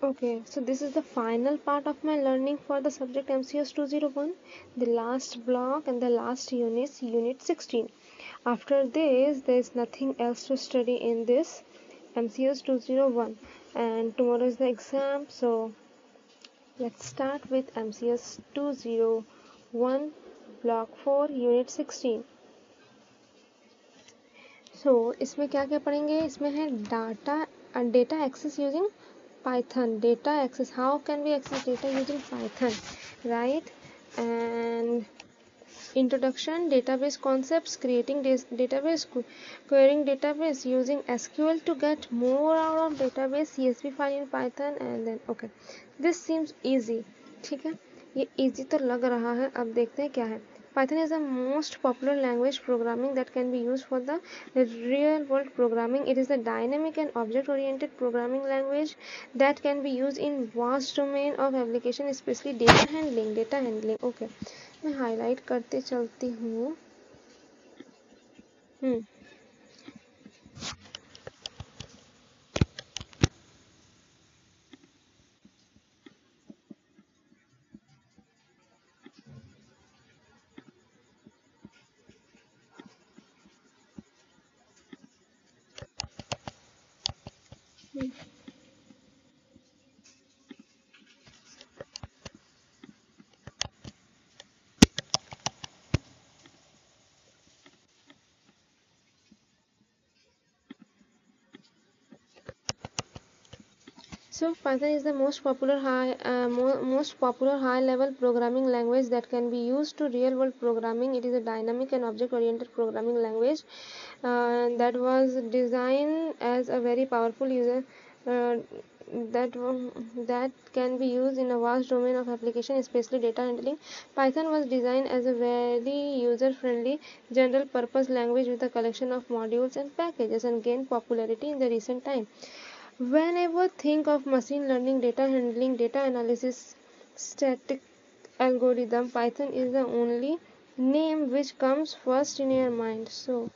Okay, so this is the final part of my learning for the subject MCS 201, the last block and the last unit, Unit 16. After this, there is nothing else to study in this MCS 201, and tomorrow is the exam, so let's start with MCS 201, block 4, Unit 16. So इसमें क्या क्या पढ़ेंगे? इसमें है data access using Python. Data access, how can we access data using Python, right? And introduction, database concepts, creating database, querying database, using SQL to get more out of database, CSV file in Python, and then okay, this seems easy. ठीक है, ये easy तो लग रहा है. अब देखते हैं क्या है. Python is the most popular language programming that can be used for the real world programming. It is a dynamic and object oriented programming language that can be used in vast domain of application, especially data handling. Okay, मैं highlight करते चलती हूँ. So Python is the most popular high-level programming language that can be used to real-world programming. It is a dynamic and object-oriented programming language that was designed as a very powerful user that can be used in a vast domain of application, especially data handling. Python was designed as a very user-friendly, general-purpose language with a collection of modules and packages, and gained popularity in the recent time. Whenever think of machine learning, data handling, data analysis, static algorithm, Python is the only name which comes first in your mind. So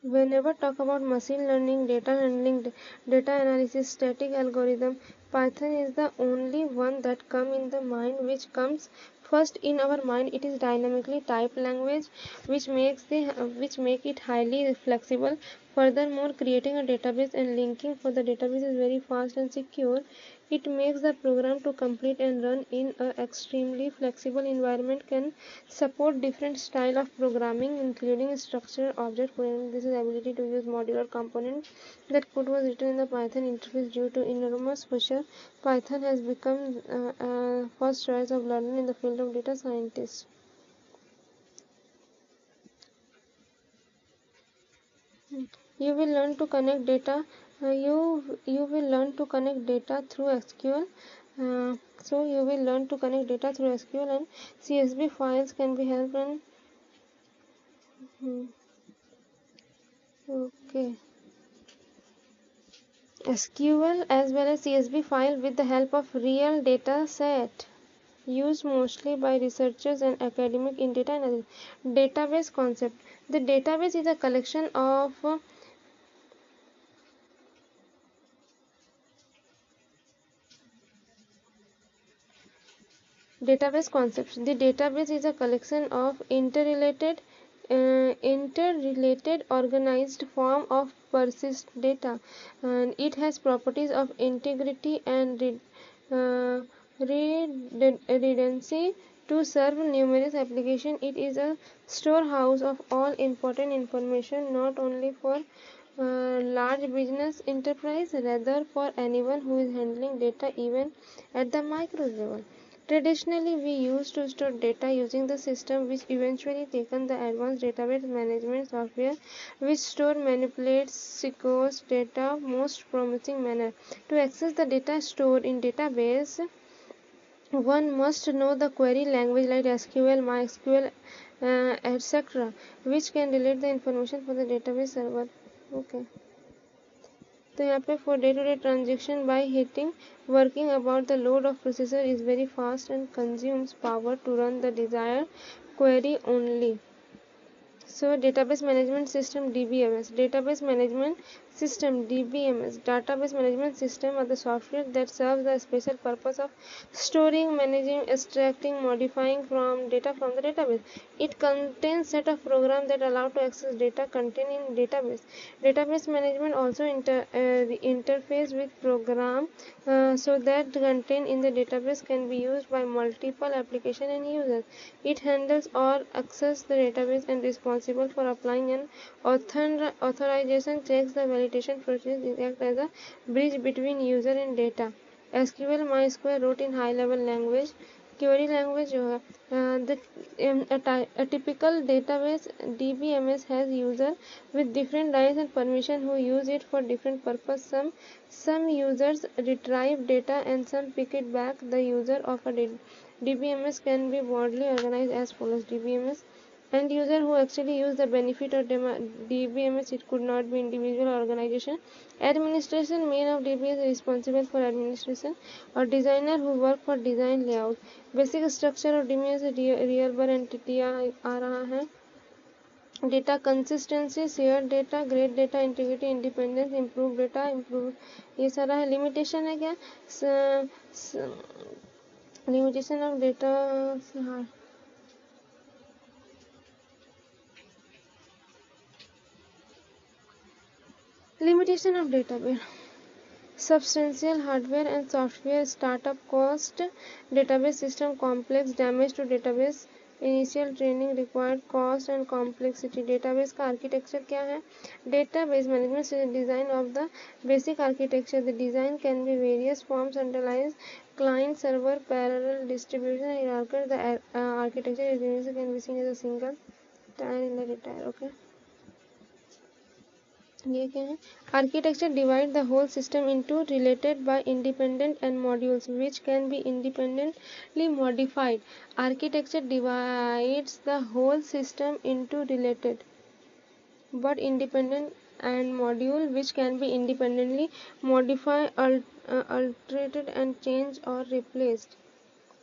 whenever talk about machine learning, data handling, data analysis, static algorithm, Python is the only one that come in the mind, which comes first in our mind. It is dynamically typed language which make it highly flexible. Furthermore, creating a database and linking for the database is very fast and secure. It makes the program to complete and run in a extremely flexible environment, can support different style of programming including structure, object programming. This is ability to use modular components that code was written in the Python interface. Due to enormous pressure, Python has become first choice of learner in the field of data scientist. You will learn to connect data. You will learn to connect data through SQL. So you will learn to connect data through SQL, and CSV files can be helped. And okay, SQL as well as CSV file with the help of real data set, used mostly by researchers and academic in data analysis. Database concept. The database is a collection of database concepts. The database is a collection of interrelated, organized form of persist data, and it has properties of integrity and redundancy to serve numerous applications. It is a storehouse of all important information, not only for large business enterprise, rather for anyone who is handling data even at the micro level. Traditionally, we used to store data using the system which eventually taken the advanced database management software which store, manipulates, secures data most promising manner. To access the data stored in database, one must know the query language like SQL, MySQL, etc., which can relate the information for the database server. Okay. तो यहाँ पे for day-to-day transaction by hitting working about the load of processor is very fast and consumes power to run the desired query only. So database management system, DBMS. Database management system, DBMS. Database management system are the software that serves the special purpose of storing, managing, extracting, modifying from data from the database. It contains set of programs that allow to access data contained in database. Database management also interface with program so that content in the database can be used by multiple application and users. It handles or access the database and responsible for applying an authorization checks. The validation process is act as a bridge between user and data. SQL MySQL wrote in high level language. Query language जो है a typical database DBMS has user with different rights and permission who use it for different purpose. Some users retrieve data and some pick it back. The user of a DBMS can be broadly organized as follows. DBMS end user who actually use the benefit of DBMS. It could not be individual or organization. Administration main of DBMS is responsible for administration or designer who work for design layout. Basic structure of DBMS real bar entity आ रहा है. Data consistency, shared data, great data integrity, independence, improve data, improve ये सारा है. Limitation है क्या? Limitation of data. हाँ. Limitation of database. Substantial hardware and software startup cost. Database system complex. Damage to database. Initial training required cost and complexity. Database का architecture क्या है? Database management is design of the basic architecture. The design can be various forms underlies client server parallel distribution hierarchy. The architecture can be seen as a single tier in the retire. Okay. ये क्या है? Architecture divide the whole system into related by independent and modules which can be independently modified. Architecture divides the whole system into related but independent and module which can be independently modified, altered and changed or replaced.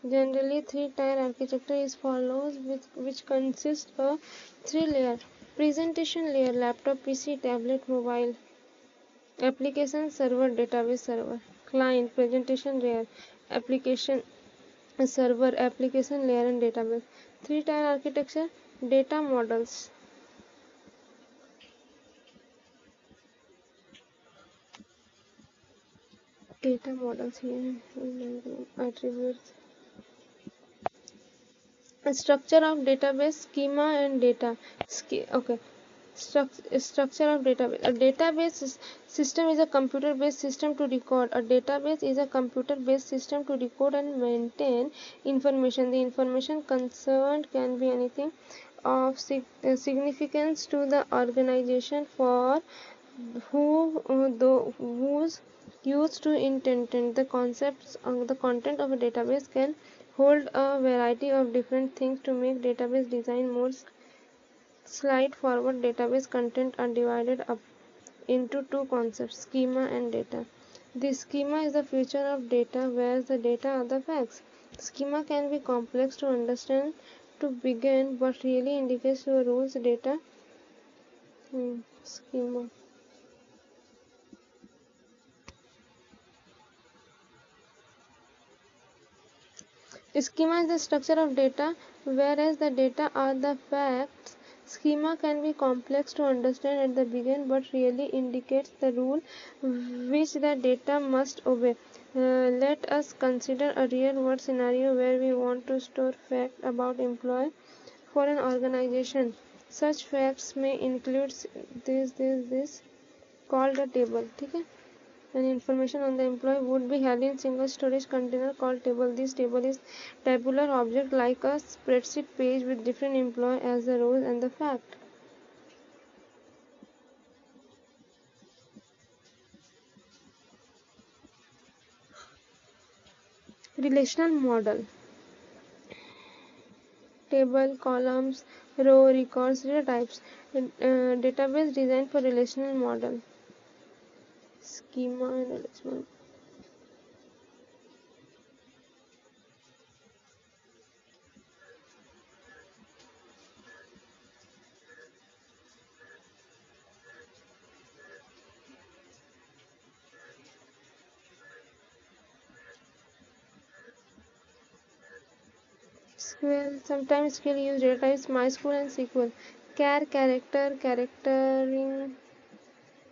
Generally, three-tier architecture is follows with which consists of three layers. Presentation layer, laptop, PC, tablet, mobile. Application server, database server. Client, presentation layer, application server, application layer and database. Three-tier architecture, data models. Data models here, attributes. Structure of database, schema and data. Okay. Structure of database. A database system is a computer-based system to record. A database is a computer-based system to record and maintain information. The information concerned can be anything of significance to the organization for whose used to intended. The concepts of the content of a database can hold a variety of different things. To make database design more slide forward, database content are divided up into two concepts, schema and data. The schema is the future of data, whereas the data are the facts. Schema can be complex to understand to begin, but really indicates the rules data. Schema. Schema is the structure of data, whereas the data are the facts. Schema can be complex to understand at the beginning, but really indicates the rule which the data must obey. Let us consider a real-world scenario where we want to store facts about employee for an organization. Such facts may include this called a table. ठीक है? And information on the employee would be held in single storage container called table. This table is tabular object like a spreadsheet page with different employee as the rows and the fact. Relational model. Table, columns, row, records, data types. Database designed for relational model. Schema and relational. Well, sometimes skill use data types MySQL and SQL. Char, character, charactering,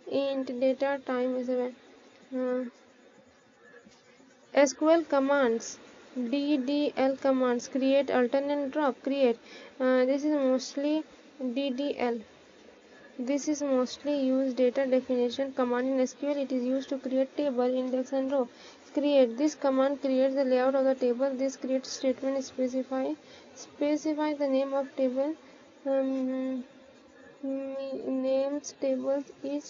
int, data, time is a SQL commands, DDL commands, create, alternate, and drop, create. This is mostly DDL. This is mostly used data definition command in SQL. It is used to create table, index, and row. Create. This command creates the layout of the table. This create statement specify the name of table. Names tables each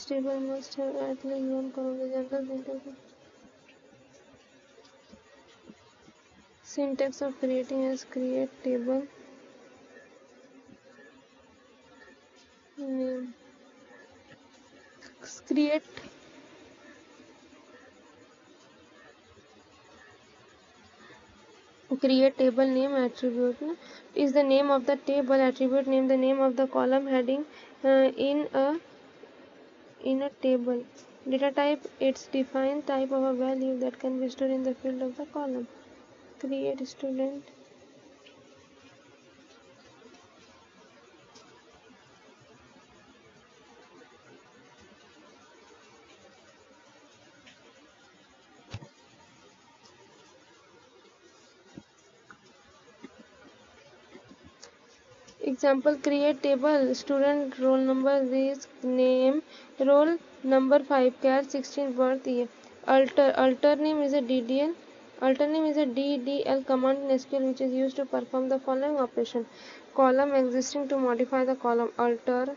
table must have at least one column. The general syntax of creating is create table name. Create table name attribute is the name of the table, attribute name the name of the column heading in a table. Data type, it's defined type of a value that can be stored in the field of the column. Create student. Example, create table student roll number is name, roll number 5, char 16, birth year. Alter name is a DDL. Alter name is a DDL command in SQL which is used to perform the following operation. Column existing to modify the column. Alter.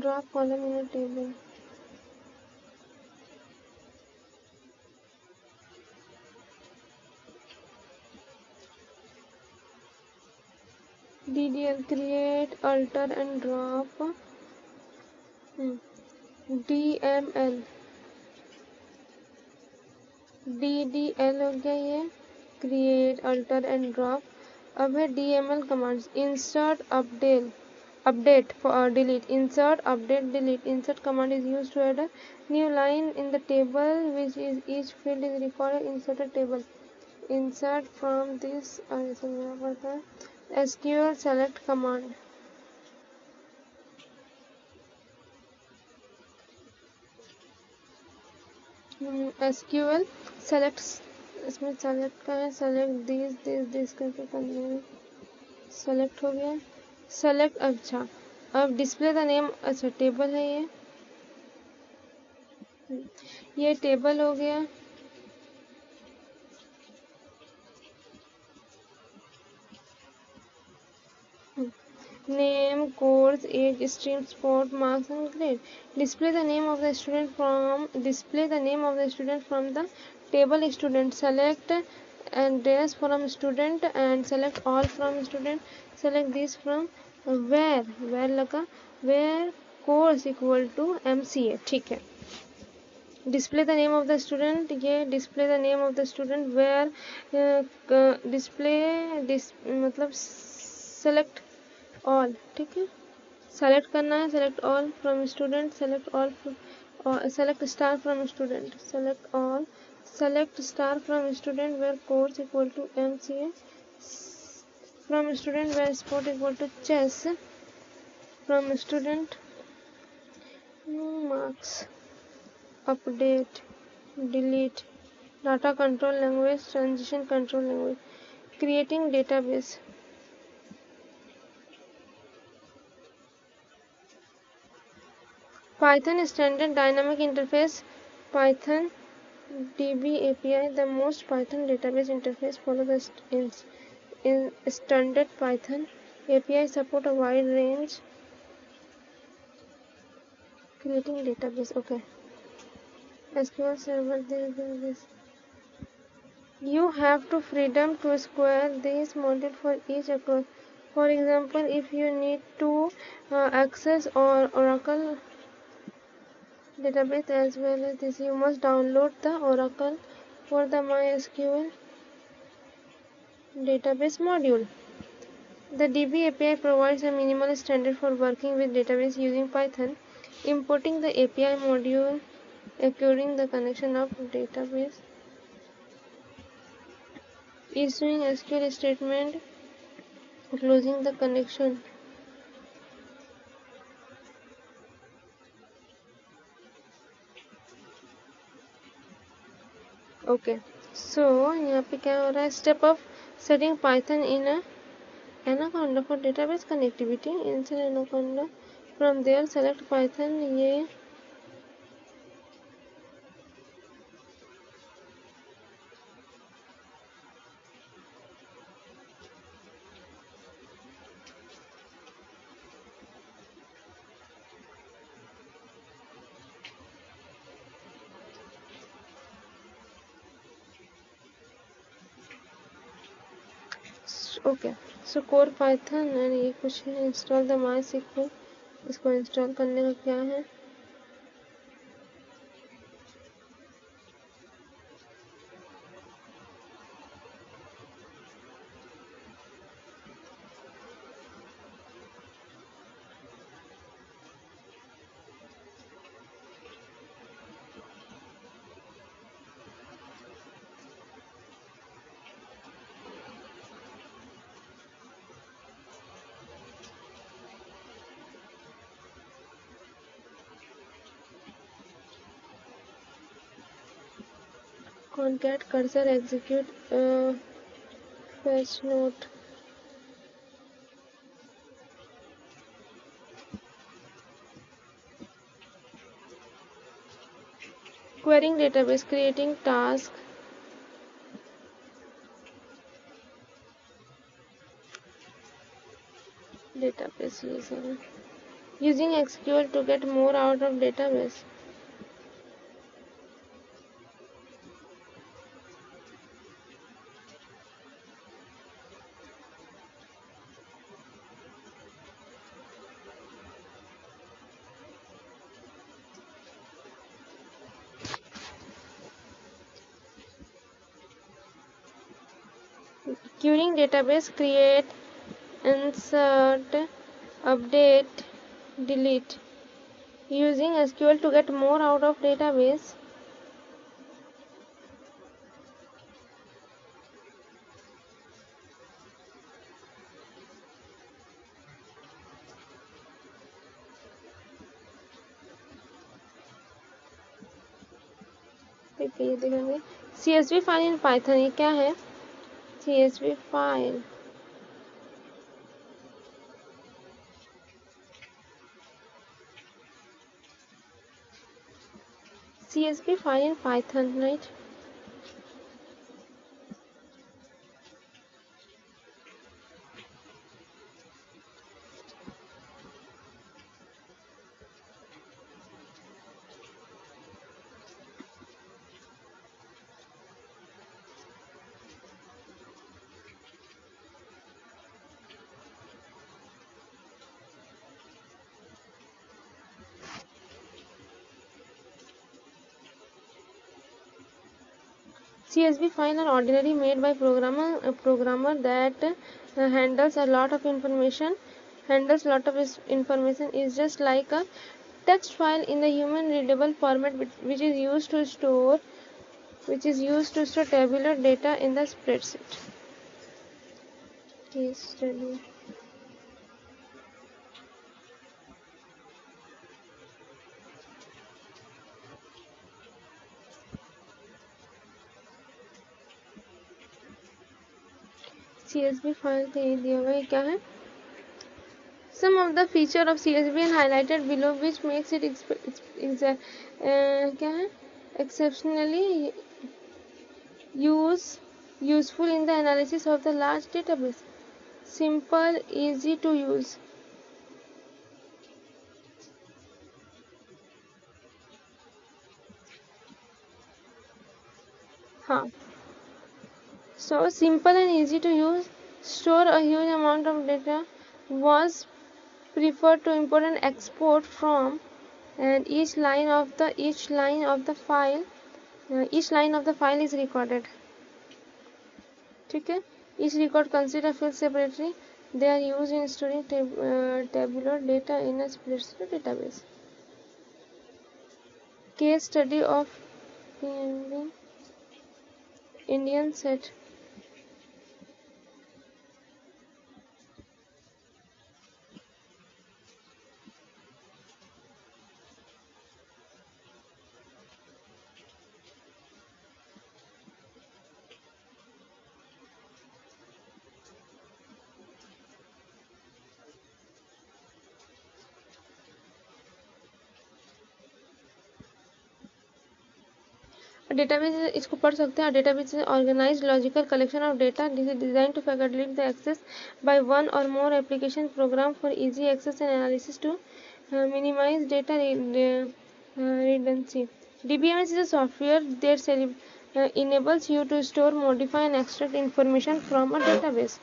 Drop column in a table. DDL create, alter and drop. DML DDL हो गया ये create, alter and drop. अब है DML commands insert, update for delete. Insert, update, delete. Insert command is used to add a new line in the table which is each field is recorded inserted table. Insert from this SQL select command. SQL select, इसमें select का है, select this करके करना है. Select हो गया. Select, अच्छा अब डिस्प्ले द नेम, अच्छा टेबल है ये टेबल हो गया. Name, course, age, stream, sport, marks and grade. Display the name of the student from the table student. Select address from student and select all from student. Select this from where लगा where course equal to MCA. ठीक है. Display the name of the student. ये display the name of the student where मतलब select all. ठीक है. Select करना है. Select all from student. Select all select star from student. Select all. Select star from student where course equal to MCA. From student where sport equal to chess. From student marks. Update, delete. Data control language, transition control language. Creating database. Python standard dynamic interface. Python DB API. The most Python database interface follow the in standard Python API support a wide range. Creating database. Okay. SQL server. This. You have to freedom to square this model for each across. For example, if you need to access or Oracle database as well as this, you must download the Oracle for the MySQL database module. The DB API provides a minimal standard for working with database using Python. Importing the API module, acquiring the connection of database, issuing SQL statement, closing the connection. Okay so यहाँ पे क्या हो रहा है step of setting Python in Anaconda for database connectivity insert Anaconda from there select Python ये okay so core Python and ये कुछ है इंस्टॉल द माई सीक्वल इसको इंस्टॉल करने का क्या है concat cursor execute fetch note querying database creating task database user using SQL to get more out of database querying database create insert update delete using SQL to get more out of database ठीक है ये देखेंगे CSV file in Python ये क्या है CSV file CSV file in Python, right? CSV file are ordinarily made by a programmer that handles a lot of information. Information is just like a text file in the human readable format, which is used to store tabular data in the spreadsheet. Case study. CSV file पे ये दिया हुआ है क्या है Some of the feature of CSV are highlighted below, which makes it क्या है exceptionally useful in the analysis of the large database. Simple, easy to use. हाँ So simple and easy to use. Store a huge amount of data was preferred to import and export from, and each line of the file is recorded. ठीक है. Each record consists of fields separately. They are used in storing tabular data in a spreadsheet database. Case study of Indian set. Database इसको पढ़ सकते हैं. Database is organised logical collection of data design to facilitate the access by one or more application program for easy access and analysis to minimize data redundancy. DBMS is a software that enables you to store, modify, and extract information from a database.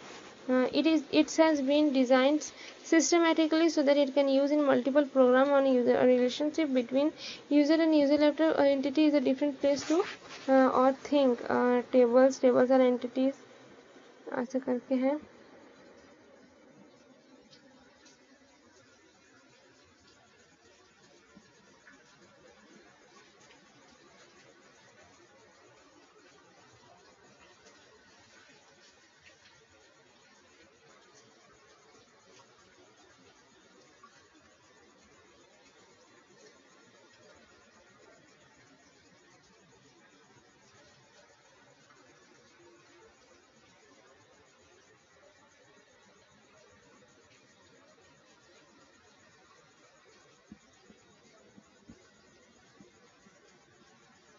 It has been designed systematically so that it can use in multiple program on user. A relationship between user and user level entity is a different place to or think. Tables are entities ऐसे करके है.